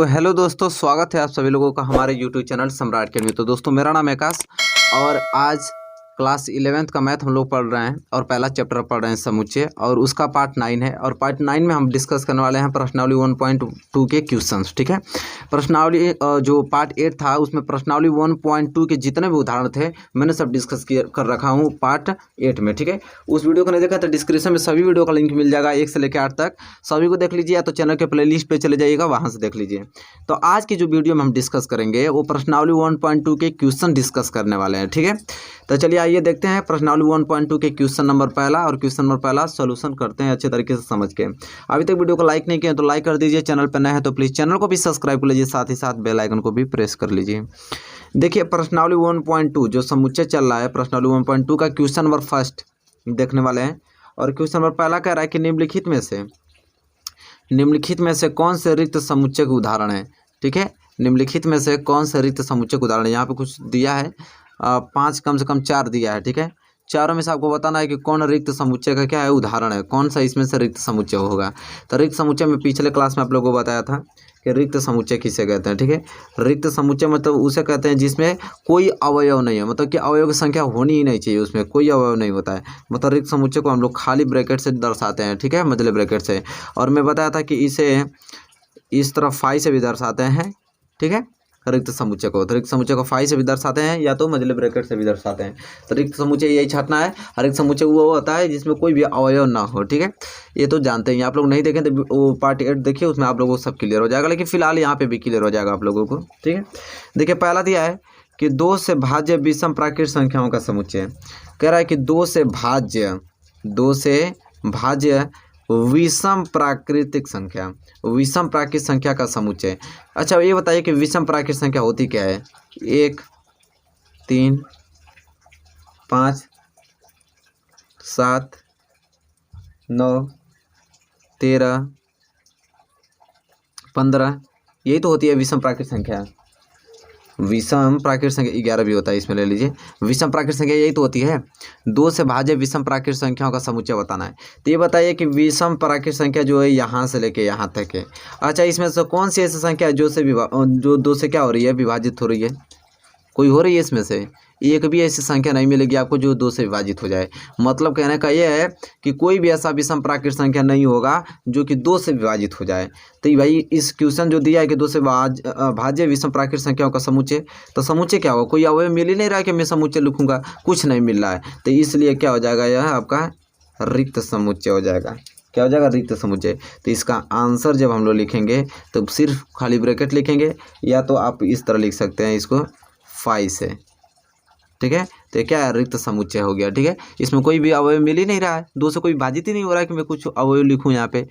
Hello दोस्तों, स्वागत है आप सभी लोगों का हमारे यूट्यूब चैनल सम्राट अकेडमी। तो दोस्तों मेरा नाम है आकाश और आज क्लास 11th का मैथ हम लोग पढ़ रहे हैं और पहला चैप्टर पढ़ रहे हैं समुच्चय, और उसका पार्ट 9 है। और पार्ट 9 में हम डिस्कस करने वाले हैं प्रश्नावली 1.2 के क्वेश्चंस। ठीक है, प्रश्नावली जो पार्ट 8 था उसमें प्रश्नावली 1.2 के जितने भी उदाहरण थे मैंने सब डिस्कस कर रखा हूँ पार्ट 8 में। ठीक है, उस वीडियो को नहीं देखा तो डिस्क्रिप्शन में सभी वीडियो का लिंक मिल जाएगा 1 से लेकर 8 तक, सभी को देख लीजिए, या तो चैनल के प्ले लिस्ट पर चले जाइएगा, वहाँ से देख लीजिए। तो आज की जो वीडियो में हम डिस्कस करेंगे वो प्रश्नावली 1.2 के क्वेश्चन डिस्कस करने वाले हैं। ठीक है, तो चलिए आइए देखते हैं प्रश्नावली 1.2 के क्वेश्चन नंबर पहला, और क्वेश्चन नंबर पहला सॉल्यूशन करते हैं अच्छे तरीके से समझ के। अभी तक वीडियो को लाइक नहीं किया तो लाइक कर दीजिए, चैनल पर नए हैं तो प्लीज़ चैनल को भी सब्सक्राइब कर लीजिए, साथ ही साथ बेल आइकन को भी प्रेस कर लीजिए। देखिए प्रश्नावली 1.2 जो समुच्चय चल रहा है, प्रश्नावली 1.2 का क्वेश्चन नंबर फर्स्ट देखने वाले हैं। और क्वेश्चन नंबर पहला कह रहा है कि निम्नलिखित में से कौन से रिक्त समुच्चय के उदाहरण है। ठीक है, निम्नलिखित में से कौन से रिक्त समुच्चय के उदाहरण है। यहाँ पे कुछ दिया है 5 कम से कम 4 दिया है। ठीक है, चारों में से आपको बताना है कि कौन रिक्त समुच्चय का क्या है उदाहरण है, कौन सा इसमें से रिक्त समुच्चय होगा। तो रिक्त समुच्चय में पिछले क्लास में आप लोगों को बताया था कि रिक्त समुच्चय किसे कहते हैं। ठीक है, रिक्त समुच्चय मतलब उसे कहते हैं जिसमें कोई अवयव नहीं है, मतलब कि अवयव की संख्या होनी ही नहीं चाहिए, उसमें कोई अवयव नहीं होता है। मतलब रिक्त समुच्चय को हम लोग खाली ब्रैकेट से दर्शाते हैं। ठीक है, मतलब ब्रैकेट से। और मैं बताया था कि इसे इस तरफ फाई से भी दर्शाते हैं। ठीक है, रिक्त समुच्चय को, तो रिक्त समुच्चय को फाई से भी दर्शाते हैं या तो मजले ब्रैकेट से भी दर्शाते हैं। तो रिक्त समुच्चय यही छाटना है। रिक्त समुच्चय वो होता है जिसमें कोई भी अवयव ना हो। ठीक है, ये तो जानते हैं, आप लोग नहीं देखें तो वो पार्ट 8 देखिए, उसमें आप लोगों को सब क्लियर हो जाएगा, लेकिन फिलहाल यहाँ पे भी क्लियर हो जाएगा आप लोगों को। ठीक है, देखिए पहला दिया है कि 2 से भाज्य विषम प्राकृतिक संख्याओं का समुच्चय। कह रहा है कि 2 से भाज्य विषम प्राकृतिक संख्या, विषम प्राकृतिक संख्या का समुच्चय। अच्छा ये बताइए कि विषम प्राकृतिक संख्या होती क्या है। 1 3 5 7 9 13 15, यही तो होती है विषम प्राकृतिक संख्या। विषम प्राकृतिक संख्या 11 भी होता है, इसमें ले लीजिए। विषम प्राकृतिक संख्या यही तो होती है। 2 से भाज्य विषम प्राकृतिक संख्याओं का समुच्चय बताना है। तो ये बताइए कि विषम प्राकृतिक संख्या जो है यहाँ से लेके यहाँ तक है। अच्छा इसमें से कौन सी ऐसी संख्या है जो 2 से क्या हो रही है, विभाजित हो रही है। कोई हो रही है इसमें से, एक भी ऐसी संख्या नहीं मिलेगी आपको जो 2 से विभाजित हो जाए। मतलब कहने का ये है कि कोई भी ऐसा विषम प्राकृतिक संख्या नहीं होगा जो कि 2 से विभाजित हो जाए। तो भाई इस क्वेश्चन जो दिया है कि 2 से भाज्य विषम प्राकृतिक संख्याओं का समुच्चय, तो समुच्चय क्या होगा, कोई अवयव मिल ही नहीं रहा है कि मैं समुच्चय लिखूंगा, कुछ नहीं मिल रहा है। तो इसलिए क्या हो जाएगा, यह आपका रिक्त समुच्चय हो जाएगा। क्या हो जाएगा, रिक्त समुच्चय। तो इसका आंसर जब हम लोग लिखेंगे तो सिर्फ खाली ब्रैकेट लिखेंगे, या तो आप इस तरह लिख सकते हैं इसको फाई से। ठीक है, तो क्या है, रिक्त समुच्चय हो गया। ठीक है, इसमें कोई भी अवयव मिल ही नहीं रहा है, 2 से कोई विभाजित ही नहीं हो रहा है कि मैं कुछ अवयव लिखूं यहाँ पे।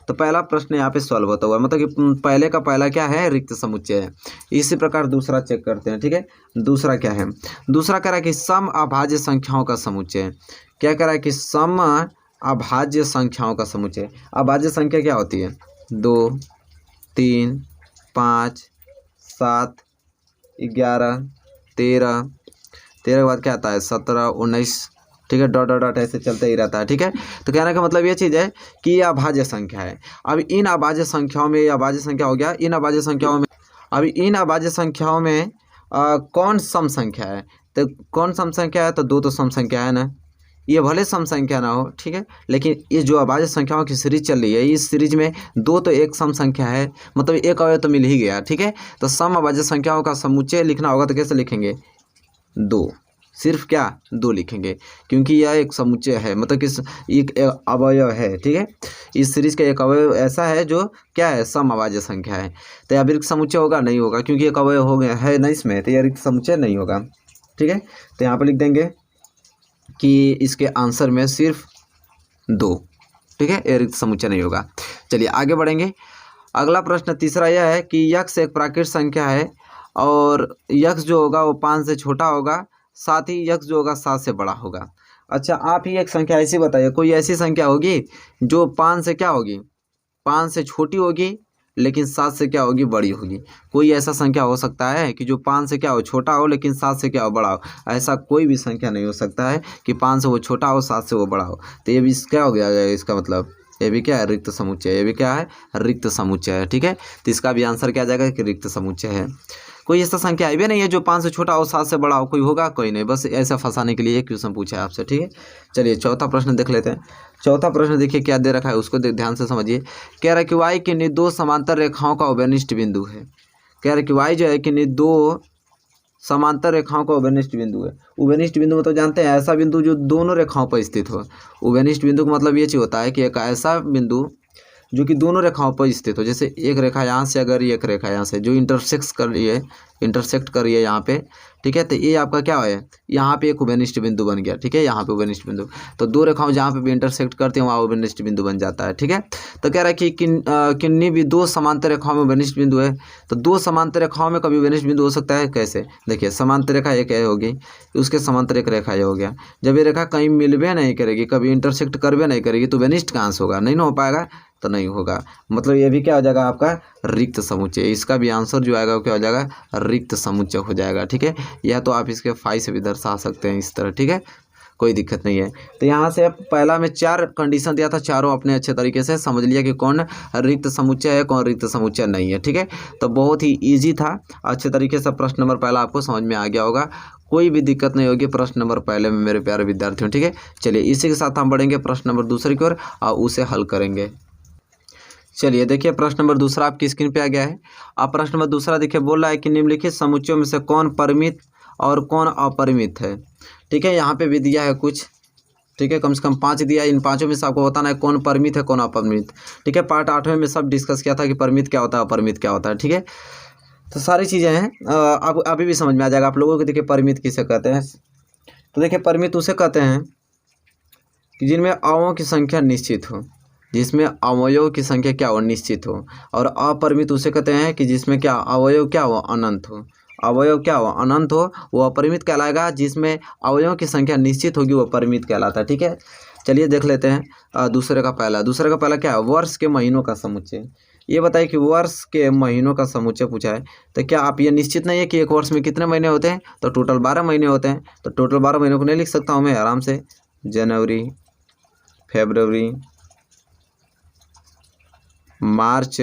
तो पहला प्रश्न यहाँ पे सॉल्व होता हुआ, मतलब कि पहले का पहला क्या है, रिक्त समुच्चय है। इसी प्रकार दूसरा चेक करते हैं। ठीक है, दूसरा क्या है, दूसरा कह रहा है कि सम अभाज्य संख्याओं का समुच्चय। क्या कह रहा है कि सम अभाज्य संख्याओं का समुच्चय। अभाज्य संख्या क्या होती है, 2 3 5 7 11 13 के बाद क्या आता है 17 19। ठीक है, डॉट डॉट डॉट ऐसे चलते ही रहता है। ठीक है, तो कहने का मतलब ये चीज़ है कि ये अभाज्य संख्या है। अब इन अभाज्य संख्याओं में, ये अभाज्य संख्या हो गया, इन अभाज्य संख्याओं में कौन सम संख्या है। तो कौन सम संख्या है, तो 2 तो सम संख्या है ना, ये भले सम संख्या ना हो। ठीक है, लेकिन ये जो अभाज्य संख्याओं की सीरीज चल रही है, इस सीरीज में 2 तो एक सम संख्या है, मतलब एक अवयव तो मिल ही गया। ठीक है, तो सम अभाज्य संख्याओं का समुच्चय लिखना होगा तो कैसे लिखेंगे, 2, सिर्फ क्या 2 लिखेंगे, क्योंकि यह एक समुच्चय है, मतलब कि एक अवयव है। ठीक है, इस सीरीज का एक अवयव ऐसा है जो क्या है, सम अभाज्य संख्या है। तो यह रिक्त समुच्चय होगा, नहीं होगा, क्योंकि एक अवयव हो गया है ना इसमें, तो यह रिक्त समुच्चय नहीं होगा। ठीक है, तो यहाँ पर लिख देंगे कि इसके आंसर में सिर्फ 2। ठीक है, यह रिक्त समुच्चय नहीं होगा। चलिए आगे बढ़ेंगे। अगला प्रश्न तीसरा यह है कि यक्ष एक प्राकृतिक संख्या है और यक्ष जो होगा वो 5 से छोटा होगा, साथ ही यक्ष जो होगा 7 से बड़ा होगा। अच्छा आप ही एक संख्या ऐसी बताइए, कोई ऐसी संख्या होगी जो 5 से क्या होगी, 5 से छोटी होगी लेकिन 7 से क्या होगी, बड़ी होगी। कोई ऐसा संख्या हो सकता है कि जो 5 से क्या हो, छोटा हो, लेकिन 7 से क्या हो, बड़ा हो। ऐसा कोई भी संख्या नहीं हो सकता है कि 5 से वो छोटा हो, 7 से वो बड़ा हो। तो ये भी क्या हो गया इसका मतलब, ये भी क्या है, रिक्त समुच्चय। ये भी क्या है, रिक्त समुच्चय है। ठीक है, तो इसका भी आंसर क्या आ जाएगा कि रिक्त समुच्चय है। कोई ऐसा संख्या आई भी नहीं है जो 5 से छोटा हो 7 से बड़ा हो, कोई होगा? कोई नहीं, बस ऐसा फंसाने के लिए एक क्वेश्चन पूछा है आपसे। ठीक है, चलिए चौथा प्रश्न देख लेते हैं। चौथा प्रश्न देखिए क्या दे रखा है, उसको ध्यान से समझिए। कह रहा है कि y की दो समांतर रेखाओं का उभयनिष्ठ बिंदु है। कह रहा है कि y जो है कि दो समांतर रेखाओं का उभयनिष्ठ बिंदु है। उभयनिष्ठ बिंदु मतलब जानते हैं ऐसा बिंदु जो दोनों रेखाओं पर स्थित हो। उभयनिष्ठ बिंदु का मतलब ये चीज होता है कि एक ऐसा बिंदु जो कि दोनों रेखाओं पर स्थित हो। जैसे एक रेखा यहाँ से, अगर एक रेखा यहाँ से जो इंटरसेक्ट कर रही है यहाँ पे, ठीक है, तो ये आपका क्या है, यहाँ पे एक उभयनिष्ठ बिंदु बन गया। ठीक है, यहाँ पे उभयनिष्ठ बिंदु, तो दो रेखाओं जहाँ पे भी इंटरसेक्ट करते हैं वहाँ उभयनिष्ठ बिंदु बन जाता है। ठीक है, तो कह रहा है कि किन्हीं भी दो समांतर रेखाओं में उभयनिष्ठ बिंदु है। तो दो समांतर रेखाओं में कभी उभयनिष्ठ बिंदु हो सकता है कैसे? देखिए, समांतर रेखा एक है होगी, उसके समांतर एक रेखा ये हो गया। जब ये रेखा कहीं मिलबे नहीं करेगी, कभी इंटरसेक्ट करबे नहीं करेगी, तो उभयनिष्ठ कहाँ से होगा? नहीं ना हो पाएगा, तो नहीं होगा। मतलब ये भी क्या हो जाएगा आपका, रिक्त समुच्चय। इसका भी आंसर जो आएगा वो क्या हो जाएगा, रिक्त समुच्चय हो जाएगा। ठीक है, यह तो आप इसके फाई से भी दर्शा सकते हैं इस तरह। ठीक है, कोई दिक्कत नहीं है। तो यहाँ से पहला में 4 कंडीशन दिया था, चारों अपने अच्छे तरीके से समझ लिया कि कौन रिक्त समुच्चय है, कौन रिक्त समुच्चय नहीं है। ठीक है, तो बहुत ही ईजी था, अच्छे तरीके से प्रश्न नंबर पहला आपको समझ में आ गया होगा, कोई भी दिक्कत नहीं होगी प्रश्न नंबर पहले में मेरे प्यारे विद्यार्थियों। ठीक है, चलिए इसी के साथ हम बढ़ेंगे प्रश्न नंबर दूसरे की ओर और उसे हल करेंगे। चलिए देखिए, प्रश्न नंबर दूसरा आपकी स्क्रीन पे आ गया है। आप प्रश्न नंबर दूसरा देखिए, बोल रहा है कि निम्नलिखित समुच्चयों में से कौन परिमित और कौन अपरिमित है। ठीक है, यहाँ पे भी दिया है कुछ, ठीक है, कम से कम 5 दिया है। इन 5 में से आपको बताना है कौन परिमित है कौन अपरिमित। ठीक है, पार्ट 8 में सब डिस्कस किया था कि परिमित क्या होता है, अपरिमित क्या होता है। ठीक है, तो सारी चीज़ें हैं, अब अभी भी समझ में आ जाएगा आप लोगों को। देखिए, परिमित किसे कहते हैं, तो देखिए परिमित उसे कहते हैं कि जिनमें अवयवों की संख्या निश्चित हो, जिसमें अवयव की संख्या क्या हो, निश्चित हो। और अपरिमित उसे कहते हैं कि जिसमें क्या अवयव क्या हो, अनंत हो। अवयव क्या हो, अनंत हो, वो अपरिमित कहलाएगा। जिसमें अवयवों की संख्या निश्चित होगी वो परिमित कहलाता है। ठीक है, चलिए देख लेते हैं दूसरे का पहला क्या है, वर्ष के महीनों का समुच्चय। ये बताइए कि वर्ष के महीनों का समुच्चय पूछा है, तो क्या आप ये निश्चित नहीं है कि एक वर्ष में कितने महीने होते हैं, तो टोटल 12 महीने होते हैं। तो टोटल 12 महीनों को नहीं लिख सकता हूँ मैं आराम से, जनवरी, फरवरी, मार्च,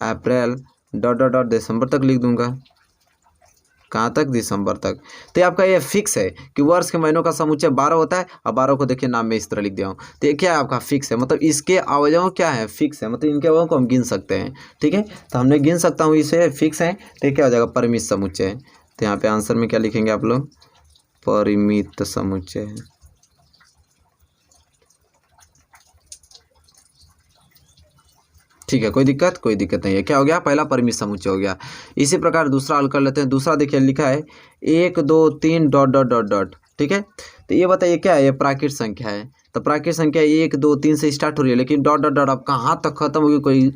अप्रैल डॉट डॉट डॉट दिसंबर तक लिख दूंगा। कहाँ तक, दिसंबर तक। तो ये आपका ये फिक्स है कि वर्ष के महीनों का समुच्चय 12 होता है। और 12 को देखिए नाम में इस तरह लिख दिया हूँ। तो ये क्या है आपका, फिक्स है। मतलब इसके अवयव क्या है, फिक्स है। मतलब इनके अवयवों को हम गिन सकते हैं। ठीक है, तो हमने गिन सकता हूँ, इसे फिक्स है। तो ये क्या हो जाएगा, परिमित समुच्चय। तो यहाँ पे आंसर में क्या लिखेंगे आप लोग, परिमित समुच्चय है। ठीक है, कोई दिक्कत नहीं है। क्या हो गया, पहला परिमित समुच्चय हो गया। इसी प्रकार दूसरा हल कर लेते हैं। दूसरा देखिए लिखा है 1 2 3 डॉट डॉट डॉट डॉट। ठीक है, तो ये बताइए क्या है, ये प्राकृत संख्या है। तो प्राकृत संख्या 1 2 3 से स्टार्ट हो रही है, लेकिन डॉट डॉट डॉट अब कहाँ तक खत्म होगी कोई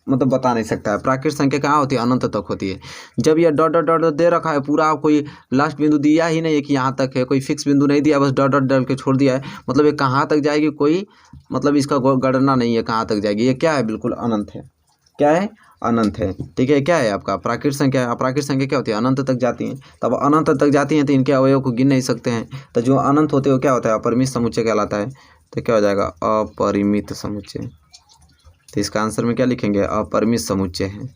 मतलब बता नहीं सकता है। प्राकृत संख्या कहाँ होती है, अनंत तक होती है। जब यह डॉट डॉट डॉट दे रखा है पूरा, कोई लास्ट बिंदु दिया ही नहीं है कि यहाँ तक है, कोई फिक्स बिंदु नहीं दिया, बस डॉट डॉट डाल के छोड़ दिया है। मतलब ये कहाँ तक जाएगी, कोई मतलब इसका गणना नहीं है कहाँ तक जाएगी। ये क्या है, बिल्कुल अनंत है। क्या है, अनंत है। ठीक है, क्या है आपका प्राकृत संख्या। अप्राकृत संख्या क्या होती है, अनंत तक जाती हैं। तब अनंत तक जाती हैं तो इनके अवयव को गिन नहीं सकते हैं। तो जो अनंत होते हो क्या होता है, अपरिमित समुच्चय कहलाता है। तो क्या हो जाएगा, अपरिमित समुच्चय। तो इसका आंसर में क्या लिखेंगे, अपरिमित समुच्चय है,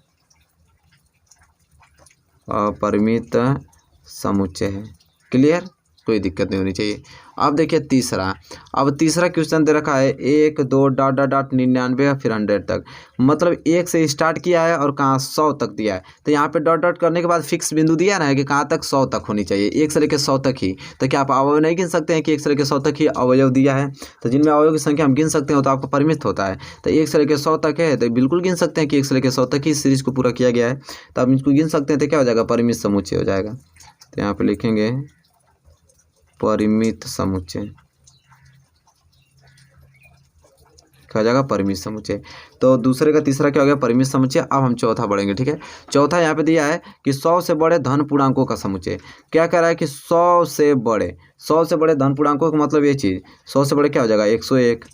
अपरिमित समुच्चय है। क्लियर, कोई दिक्कत नहीं होनी चाहिए। अब देखिए तीसरा, अब तीसरा क्वेश्चन दे रखा है 1 2 डॉट डॉट डॉट 99 फिर 100 तक। मतलब 1 से स्टार्ट किया है और कहाँ 100 तक दिया है। तो यहाँ पे डॉट डॉट करने के बाद फिक्स बिंदु दिया ना है कि कहाँ तक 100 तक होनी चाहिए, 1 से लेकर 100 तक ही। तो क्या आप अवयव नहीं गिन सकते हैं कि 1 से लेकर 100 तक ही अवयव दिया है। तो जिनमें अवयव की संख्या हम गिन सकते हैं तो आपको परिमित होता है। तो 1 से लेकर 100 तक है तो बिल्कुल गिन सकते हैं कि 1 से लेकर 100 तक ही सीरीज को पूरा किया गया है। तो आप इसको गिन सकते हैं। तो क्या हो जाएगा, परिमित समुच्चय हो जाएगा। तो यहाँ पे लिखेंगे परिमित समुच्चय, क्या हो जाएगा, परिमित समुच्चय। तो दूसरे का तीसरा क्या हो गया, परिमित समुच्चय। अब हम चौथा बढ़ेंगे। ठीक है, चौथा यहाँ पे दिया है कि 100 से बड़े धन पूर्णांकों का समुच्चय। क्या कह रहा है कि 100 से बड़े धन पूर्णांकों का मतलब ये चीज़, 100 से बड़े क्या हो जाएगा, 101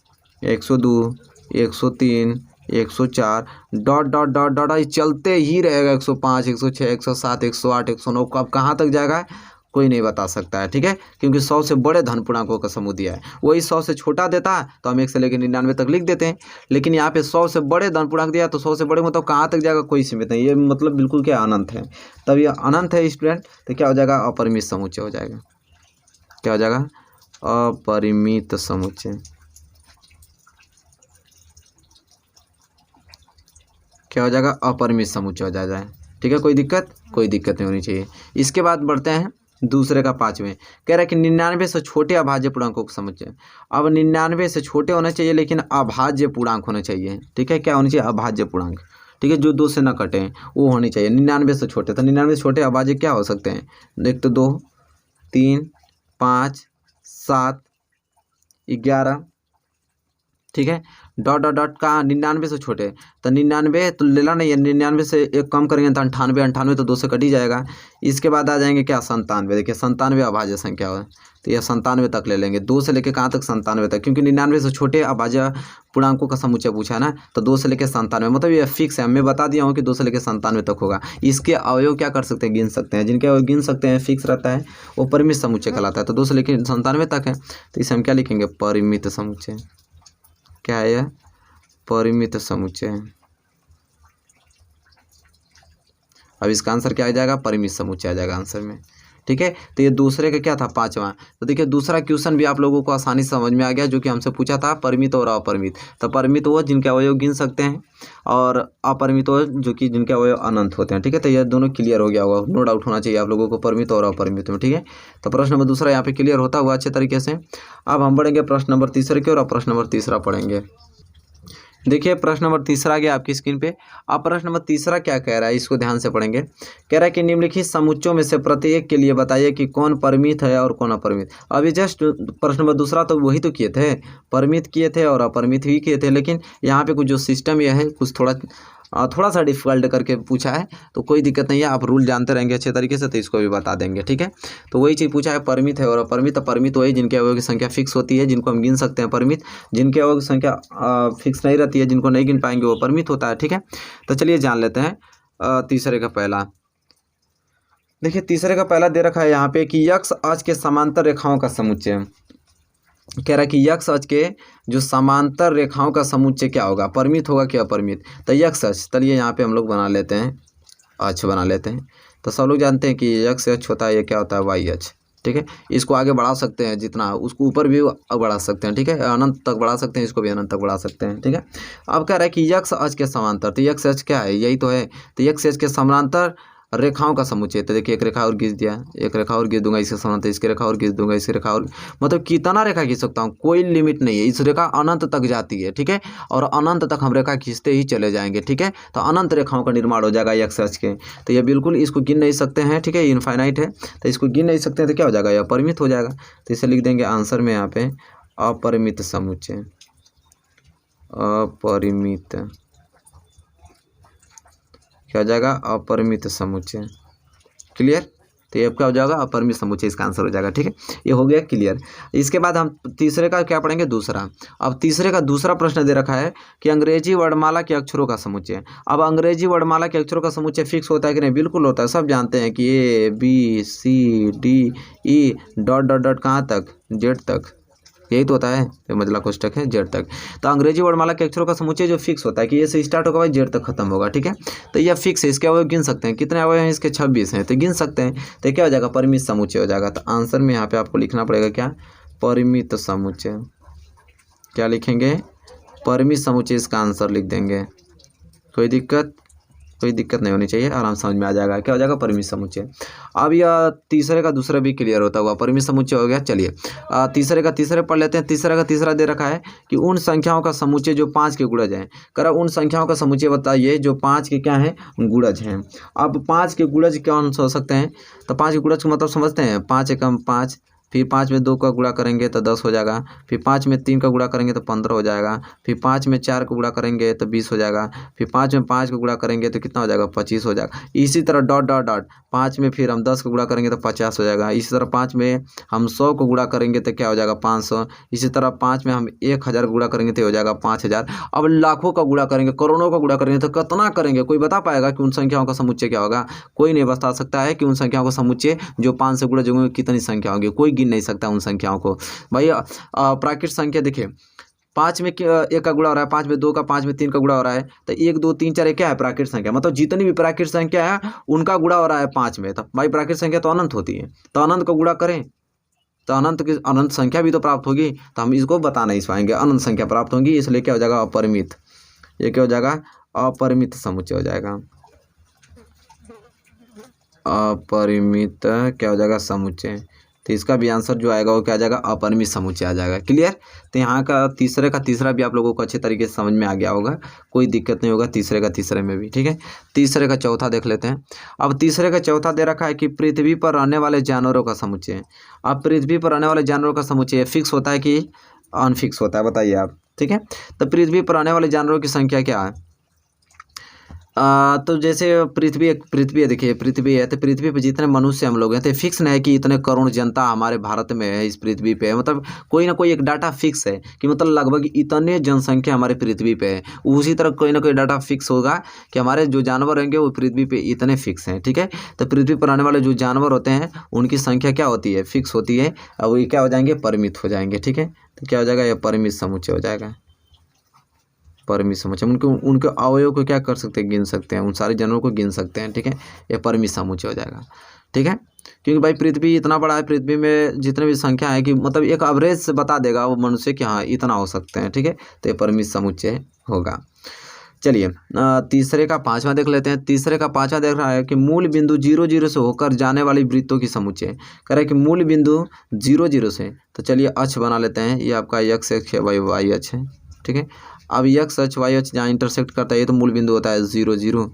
102 103 104 डॉट डॉट डॉट डॉट चलते ही रहेगा, 105 106 107 108 109 अब कहाँ तक जाएगा, कोई नहीं बता सकता है, ठीक है, क्योंकि 100 से बड़े धन पूर्णांकों का समूह दिया है। वही 100 से छोटा देता है तो हम 1 से लेकर 99 तक लिख देते हैं, लेकिन यहाँ पे 100 से बड़े धन पूर्णांक दिया है तो 100 से बड़े मतलब कहाँ तक जाएगा, कोई सीमित नहीं, ये मतलब बिल्कुल क्या अनंत है। तब ये अनंत है स्टूडेंट, तो क्या हो जाएगा, अपरिमित समुच्चय हो जाएगा। क्या हो जाएगा, अपरिमित समुच्चय। क्या हो जाएगा, अपरिमित समुच्चय हो जाएगा, ठीक है, कोई दिक्कत नहीं होनी चाहिए। इसके बाद बढ़ते हैं दूसरे का 5वें, कह रहा है कि 99 से छोटे अभाज्य पूर्णांकों का समुच्चय। अब 99 से छोटे होने चाहिए लेकिन अभाज्य पूर्णांक होने चाहिए, ठीक है, क्या होनी चाहिए, अभाज्य पूर्णांक, ठीक है, जो 2 से ना कटे वो होनी चाहिए। 99 से छोटे, तो 99 से छोटे अभाज्य क्या हो सकते हैं, एक तो 2, 3, 5, 7, 11, ठीक है, डॉट डॉट डॉट का 99 से छोटे, तो 99 तो लेना नहीं है, 99 से एक कम करेंगे तो 98, 98 तो 2 से कट ही जाएगा। इसके बाद आ जाएंगे क्या, 97, देखिए 97 अभाज्य संख्या है, तो यह 97 तक ले लेंगे, 2 से लेकर कहाँ तक, 97 तक, क्योंकि 99 से छोटे अभाज्य पूर्णांकों का समुच्चय पूछा है ना, तो 2 से लेकर 97, मतलब ये फिक्स है, मैं बता दिया हूँ कि 2 से लेकर 97 तक होगा। इसके अवयव क्या कर सकते हैं, गिन सकते हैं, जिनके अवयव गिन सकते हैं, फिक्स रहता है, वो परिमित समुच्चय कहलाता है। तो 2 से लेकर 97 तक है, तो इसे हम क्या लिखेंगे, परिमित समुच्चय। क्या है यह, परिमित समुच्चय। अब इसका आंसर क्या आ जाएगा, परिमित समुच्चय आ जाएगा आंसर में, ठीक है। तो ये दूसरे का क्या था, 5वां। तो देखिए दूसरा क्वेश्चन भी आप लोगों को आसानी से समझ में आ गया, जो कि हमसे पूछा था परिमित और अपरिमित। तो परिमित वो जिनके अवयव गिन सकते हैं, और अपरिमित वो जो कि जिनके अवयव अनंत होते हैं, ठीक है। तो ये दोनों क्लियर हो गया होगा, नो डाउट होना चाहिए आप लोगों को परिमित और अपरिमित में, ठीक है। तो प्रश्न नंबर दूसरा यहाँ पे क्लियर होता हुआ अच्छे तरीके से। अब हम बढ़ेंगे प्रश्न नंबर तीसरे की ओर, प्रश्न नंबर तीसरा पढ़ेंगे। देखिए प्रश्न नंबर तीसरा आ गया आपकी स्क्रीन पे। अब प्रश्न नंबर तीसरा क्या कह रहा है, इसको ध्यान से पढ़ेंगे। कह रहा है कि निम्नलिखित समुच्चयों में से प्रत्येक के लिए बताइए कि कौन परिमित है और कौन अपरिमित। अभी जस्ट प्रश्न नंबर दूसरा तो वही तो किए थे, परिमित किए थे और अपरिमित भी किए थे, लेकिन यहाँ पे कुछ जो सिस्टम यह है कुछ थोड़ा सा डिफिकल्ट करके पूछा है, तो कोई दिक्कत नहीं है, आप रूल जानते रहेंगे अच्छे तरीके से, तो इसको भी बता देंगे, ठीक है। तो वही चीज़ पूछा है, परिमित है और अपरिमित। परिमित वही जिनके अवयव की संख्या फिक्स होती है, जिनको हम गिन सकते हैं, परिमित। जिनके अवयव की संख्या फिक्स नहीं रहती है, जिनको नहीं गिन पाएंगे, वो परिमित होता है, ठीक है। तो चलिए जान लेते हैं तीसरे का पहला। देखिए तीसरे का पहला दे रखा है यहाँ पे कि यक्ष अक्ष के समांतर रेखाओं का समुच्चय। कह रहा है कि यक्ष अक्ष के जो समांतर रेखाओं का समुच्चय क्या होगा, परिमित होगा क्या अपरिमित। तो यक्ष अक्ष, चलिए यहाँ पे हम लोग बना लेते हैं, अक्ष बना लेते हैं। तो सब लोग जानते हैं कि यक्ष अक्ष होता है, ये क्या होता है, वाई अक्ष, ठीक है। इसको आगे बढ़ा सकते हैं जितना, उसको ऊपर भी बढ़ा सकते हैं, ठीक है, अनंत तक बढ़ा सकते हैं, इसको भी अनंत तक बढ़ा सकते हैं, ठीक है। अब कह रहा है कि यक्ष अक्ष के समांतर, तो यक्ष अक्ष क्या है, यही तो है। तो यक्ष अक्ष के समांतर रेखाओं का समुच्चय, तो देखिए एक रेखा और खींच दिया, एक रेखा और खींच दूंगा इसके समांतर, इसकी रेखा और खींच दूंगा, इसकी रेखा और, मतलब कितना रेखा खींच सकता हूँ, कोई लिमिट नहीं है। इस रेखा अनंत तक जाती है, ठीक है, और अनंत तक हम रेखा खींचते ही चले जाएंगे, ठीक है। तो अनंत रेखाओं का निर्माण हो जाएगा यक्ष अक्ष के। तो ये बिल्कुल इसको गिन नहीं सकते हैं, ठीक है, इनफाइनाइट है, तो इसको गिन नहीं सकते हैं, तो क्या हो जाएगा, यह परिमित हो जाएगा। तो इसे लिख देंगे आंसर में यहाँ पे अपरिमित समुच्चय, अपरिमित, क्या हो जाएगा, अपरिमित समुच्चय, क्लियर। तो ये क्या हो जाएगा, अपरिमित समुच्चय इसका आंसर हो जाएगा, ठीक है, ये हो गया क्लियर। इसके बाद हम तीसरे का क्या पढ़ेंगे, दूसरा। अब तीसरे का दूसरा प्रश्न दे रखा है कि अंग्रेजी वर्णमाला के अक्षरों का समुच्चय। अब अंग्रेजी वर्णमाला के अक्षरों का समुच्चय फिक्स होता है कि नहीं, बिल्कुल होता है, सब जानते हैं कि ABCDE डॉट डॉट डॉट कहाँ तक, जेड तक, यही तो होता है, तो मजला कोष्टक है जेड तक। तो अंग्रेजी वर्णमाला के अक्षरों का समुच्चय जो फिक्स होता है कि ये से स्टार्ट होगा भाई जेड तक खत्म होगा, ठीक है। तो यह फिक्स है, इसके अवयव गिन सकते हैं, कितने अवयव हैं इसके, 26 हैं, तो गिन सकते हैं। तो क्या हो जाएगा, परिमित समुच्चय हो जाएगा। तो आंसर में यहाँ पे आपको लिखना पड़ेगा क्या, परिमित समुच्चय। क्या लिखेंगे, परिमित समुच्चय, इसका आंसर लिख देंगे, कोई दिक्कत नहीं होनी चाहिए, आराम समझ में आ जाएगा। क्या हो जाएगा, परिमित समुच्चय। अब यह तीसरे का दूसरा भी क्लियर होता हुआ परिमित समुच्चय हो गया। चलिए तीसरे का तीसरे पढ़ लेते हैं। तीसरे का तीसरा दे रखा है कि उन संख्याओं का समुच्चय जो 5 के गुणज हैं। करा उन संख्याओं का समुच्चय बताइए जो 5 के क्या हैं, गुणज हैं। अब 5 के गुणज कौन हो सकते हैं, तो 5 के गुणज का मतलब समझते हैं, 5 एकम 5, फिर 5 में 2 का गुणा करेंगे तो 10 हो जाएगा, फिर 5 में 3 का गुणा करेंगे तो 15 हो जाएगा, फिर 5 में 4 का गुणा करेंगे तो 20 हो जाएगा, फिर 5 में 5 का गुणा करेंगे तो कितना हो जाएगा 25 हो जाएगा। इसी तरह डॉट डॉट डॉट 5 में फिर हम 10 का गुणा करेंगे तो 50 हो जाएगा। इसी तरह 5 में हम 100 को गुणा करेंगे तो क्या हो जाएगा 500। इसी तरह 5 में हम 1000 गुणा करेंगे तो हो जाएगा 5000। अब लाखों का गुणा करेंगे, करोड़ों का गुणा करेंगे तो कितना करेंगे? कोई बता पाएगा कि उन संख्याओं का समुच्चय क्या होगा? कोई नहीं बता सकता है कि उन संख्याओं का समुच्चय जो 5 से गुणा जो कितनी संख्या होगी, कोई गिन नहीं सकता उन संख्याओं को। भाई प्राकृत संख्या देखिए 5 में 1 का गुणा हो रहा है, 5 में 2 का, 5 में 3 का गुणा हो रहा है, तो 1 2 3 4 क्या है प्राकृत संख्या। मतलब जितनी भी प्राकृत संख्या है उनका गुणा हो रहा है 5 में। तो भाई प्राकृत संख्या तो अनंत होती है, तो अनंत को गुणा करें तो अनंत की अनंत संख्या भी तो प्राप्त होगी। तो हम इसको बता नहीं पाएंगे, अनंत संख्या प्राप्त होगी, इसलिए क्या हो जाएगा अपरिमित। ये क्या हो जाएगा अपरिमित समुच्चय हो जाएगा, अपरिमित क्या हो जाएगा समुच्चय। तो इसका भी आंसर जो आएगा वो क्या आ जाएगा अपरिमित समुच्चय आ जाएगा। क्लियर। तो यहाँ का तीसरा भी आप लोगों को अच्छे तरीके से समझ में आ गया होगा, कोई दिक्कत नहीं होगा तीसरे में भी। ठीक है, तीसरे का चौथा देख लेते हैं। अब तीसरे का चौथा दे रखा है कि पृथ्वी पर रहने वाले जानवरों का समुच्चय। अब पृथ्वी पर रहने वाले जानवरों का समुच्चय फिक्स होता है कि अनफिक्स होता है, बताइए आप। ठीक है, तो पृथ्वी पर रहने वाले जानवरों की संख्या क्या है? तो जैसे पृथ्वी है, देखिए पृथ्वी है, तो पृथ्वी पे जितने मनुष्य हम लोग हैं तो फिक्स नहीं है कि इतने करोड़ जनता हमारे भारत में है, इस पृथ्वी पे है। मतलब कोई ना कोई एक डाटा फिक्स है कि मतलब लगभग इतने जनसंख्या हमारे पृथ्वी पे है। उसी तरह कोई ना कोई डाटा फिक्स होगा कि हमारे जो जानवर रहेंगे वो पृथ्वी पे इतने फिक्स हैं। ठीक है, तो पृथ्वी पर आने वाले जो जानवर होते हैं उनकी संख्या क्या होती है? फिक्स होती है, और वो क्या हो जाएंगे? परिमित हो जाएंगे। ठीक है, तो क्या हो जाएगा? यह परिमित समुच्चय हो जाएगा, परिमित समुच्चय। उनके अवयव को क्या कर सकते हैं? गिन सकते हैं, उन सारे जानवरों को गिन सकते हैं। ठीक है, ये परिमित समुच्चय हो जाएगा। ठीक है, क्योंकि भाई पृथ्वी इतना बड़ा है, पृथ्वी में जितने भी संख्या है कि मतलब एक एवरेज से बता देगा वो मनुष्य कि हाँ इतना हो सकते हैं। ठीक है, तो ये परिमित समुच्चय होगा। चलिए तीसरे का पांचवा देख लेते हैं। तीसरे का पांचवा देख रहा है कि मूल बिंदु 0 0 से होकर जाने वाली वृत्तों की समुच्चय। कह रहा है कि मूल बिंदु 0 0 से, तो चलिए अक्ष बना लेते हैं। ये आपका x अक्ष है, y अक्ष है। ठीक है, अब x अक्ष y अक्ष जहाँ इंटरसेक्ट करता है ये तो मूल बिंदु होता है 0 0।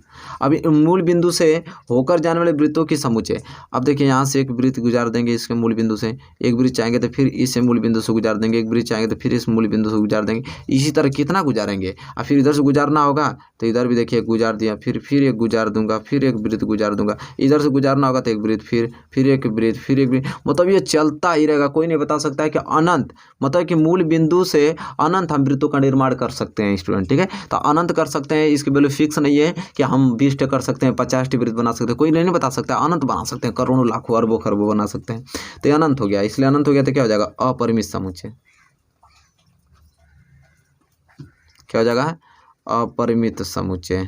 अब मूल बिंदु से होकर जाने वाले वृत्तों की समुच्चय। अब देखिए यहाँ से एक वृत्त गुजार देंगे इसके मूल बिंदु से, एक वृत्त चाहेंगे तो फिर इस मूल बिंदु से गुजार देंगे, एक वृत्त चाहेंगे तो फिर इस मूल बिंदु से गुजार देंगे। इसी तरह कितना गुजारेंगे? और फिर इधर से गुजारना होगा तो इधर भी देखिए गुजार दिया, फिर एक गुजार दूंगा, फिर एक वृत्त गुजार दूंगा। इधर से गुजारना होगा तो एक वृत्त, फिर एक वृत्त, फिर एक वृत्त। मतलब ये चलता ही रहेगा, कोई नहीं बता सकता है कि अनंत, मतलब कि मूल बिंदु से अनंत हम वृत्तों का निर्माण कर सकते हैं स्टूडेंट। ठीक है, तो अनंत कर सकते हैं, इसकी वैल्यू फिक्स नहीं है कि हम 20 कर सकते हैं, 50 वृत्त बना सकते हैं, कोई नहीं बता सकता। अनंत बना सकते हैं, करोड़ों लाखों अरबों खरबों बना सकते हैं। तो ये अनंत हो गया, इसलिए अनंत हो गया तो क्या हो जाएगा? अपरिमित समुच्चय। क्या हो जाएगा? अपरिमित समुच्चय।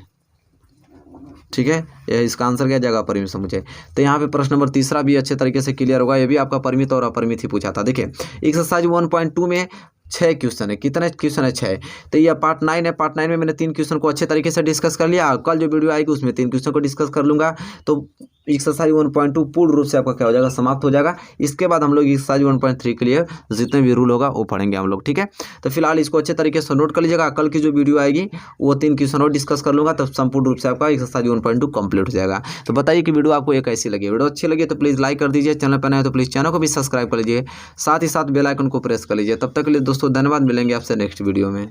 ठीक है, ये इसका आंसर क्या जाएगा? परिमित समुच्चय। तो यहाँ पे प्रश्न नंबर तीसरा भी अच्छे तरीके से क्लियर होगा। ये भी आपका परिमित और अपरिमित ही पूछा था। देखिए एक्सरसाइज 1.2 में 6 क्वेश्चन है। कितने क्वेश्चन है? 6। तो ये पार्ट 9 है। पार्ट 9 में मैंने 3 क्वेश्चन को अच्छे तरीके से डिस्कस कर लिया। कल जो वीडियो आएगी उसमें 3 क्वेश्चन को डिस्कस कर लूँगा। तो एक्सरसाइज 1.2 पूर्ण रूप से आपका क्या हो जाएगा? समाप्त हो जाएगा। इसके बाद हम लोग एक्सरसाइज 1.3 के लिए जितने भी रूल होगा वो पढ़ेंगे हम लोग। ठीक है, तो फिलहाल इसको अच्छे तरीके से नोट कर लीजिएगा। कल की जो वीडियो आएगी वो 3 क्वेश्चन और डिस्कस कर लूँगा, तो संपूर्ण रूप से आपका एक्सरसाइज 1.2 कंप्लीट हो जाएगा। तो बताइए कि वीडियो आपको ये कैसी लगी। वीडियो अच्छी लगी तो प्लीज़ लाइक कर दीजिए, चैनल पर नए हो तो प्लीज़ चैनल को भी सब्सक्राइब कर लीजिए, साथ ही साथ बेल आइकन को प्रेस कर लीजिए। तब तक के लिए दोस्तों धन्यवाद, मिलेंगे आपसे नेक्स्ट वीडियो में।